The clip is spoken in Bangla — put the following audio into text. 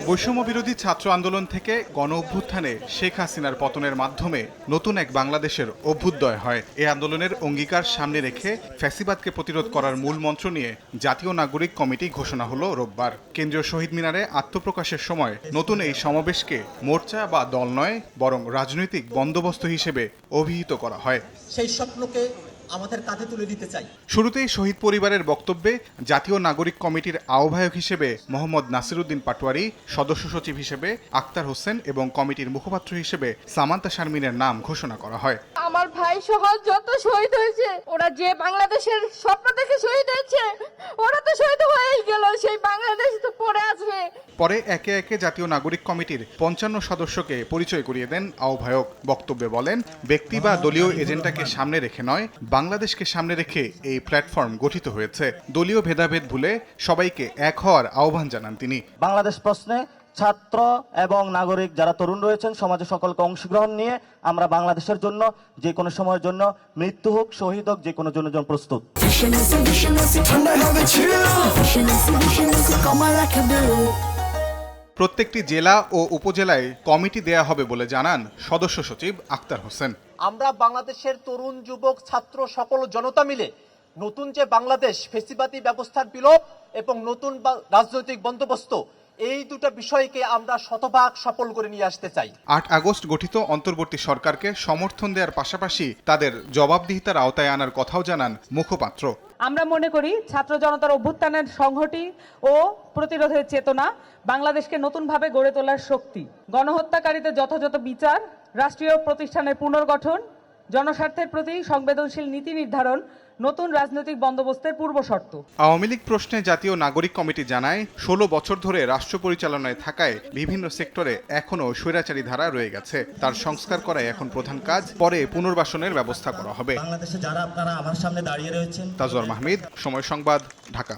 বৈষম্য বিরোধী ছাত্র আন্দোলন থেকে গণ অভ্যুত্থানে শেখ হাসিনার পতনের মাধ্যমে নতুন এক বাংলাদেশের অভ্যুদয় হয়। এই আন্দোলনের অঙ্গীকার সামনে রেখে ফ্যাসিবাদকে প্রতিরোধ করার মূল মন্ত্র নিয়ে জাতীয় নাগরিক কমিটি ঘোষণা হলো রোববার। কেন্দ্রীয় শহীদ মিনারে আত্মপ্রকাশের সময় নতুন এই সমাবেশকে মোর্চা বা দল নয়, বরং রাজনৈতিক বন্দোবস্ত হিসেবে অভিহিত করা হয়। সেই স্বপ্নকে আমাদের কাঁধে তুলে দিতে চাই। শুরুতেই শহীদ পরিবারের বক্তব্যে জাতীয় নাগরিক কমিটির আহ্বায়ক হিসেবে মোহাম্মদ নাসিরউদ্দিন পাটোয়ারি, সদস্য সচিব হিসেবে আক্তার হোসেন এবং কমিটির মুখপাত্র হিসেবে সামান্তা শারমিনের নাম ঘোষণা করা হয়। আমার ভাই সহ যত শহীদ হয়েছে, ওরা যে বাংলাদেশের স্বপ্ন দেখে শহীদ হয়েছে, ওরা তো শহীদ হয়েই গেল, সেই বাংলাদেশ তো পড়ে আছে। পরে একে একে জাতীয় নাগরিক কমিটির ৫৫ সদস্যকে পরিচয় করিয়ে দেন আহ্বায়ক। বক্তব্যে বলেন, ব্যক্তি বা দলীয় এজেন্ডাকে সামনে রেখে নয়, বাংলাদেশকে সামনে রেখে এই প্ল্যাটফর্ম গঠিত হয়েছে। দলীয় ভেদাভেদ ভুলে সবাইকে এক হওয়ার আহ্বান জানান তিনি। বাংলাদেশ প্রশ্নে ছাত্র এবং নাগরিক যারা তরুণ রয়েছেন, সমাজে সকলকে অংশগ্রহণ নিয়ে আমরা বাংলাদেশের জন্য যে কোনো সময়ের জন্য মৃত্যু হোক, শহীদ হোক, যে কোনো জন্য প্রস্তুত। প্রত্যেকটি জেলা ও উপজেলায় কমিটি দেয়া হবে বলে জানান সদস্য সচিব আক্তার হোসেন। আমরা বাংলাদেশের তরুণ, যুবক, ছাত্র সকল জনতা মিলে নতুন যে বাংলাদেশ, ফ্যাসিবাদী ব্যবস্থার বিলোপ এবং নতুন রাজনৈতিক বন্দোবস্ত, এই দুটো বিষয়কে আমরা শতভাগ সফল করে নিয়ে আসতে চাই। ৮ আগস্ট গঠিত অন্তর্বর্তী সরকারকে সমর্থন দেওয়ার পাশাপাশি তাদের জবাবদিহিতার আওতায় আনার কথাও জানান মুখপাত্র। আমরা মনে করি ছাত্র জনতার অভ্যুত্থানের সংহতি ও প্রতিরোধের চেতনা বাংলাদেশকে নতুনভাবে গড়ে তোলার শক্তি। গণহত্যাকারীদের যথাযথ বিচার, রাষ্ট্রীয় প্রতিষ্ঠানের পুনর্গঠন, জনস্বার্থের প্রতি সংবেদনশীল নীতি নির্ধারণ নতুন রাজনৈতিক বন্দোবস্তের পূর্বশর্ত। আওয়ামী লীগ প্রশ্নে জাতীয় নাগরিক কমিটি জানায়, ১৬ বছর ধরে রাষ্ট্র পরিচালনায় থাকায় বিভিন্ন সেক্টরে এখনও স্বৈরাচারী ধারা রয়ে গেছে। তার সংস্কার করাই এখন প্রধান কাজ, পরে পুনর্বাসনের ব্যবস্থা করা হবে। বাংলাদেশে যারা আপনারা আমার সামনে দাঁড়িয়ে রয়েছেন। তাজওয়ার মাহমুদ, সময় সংবাদ, ঢাকা।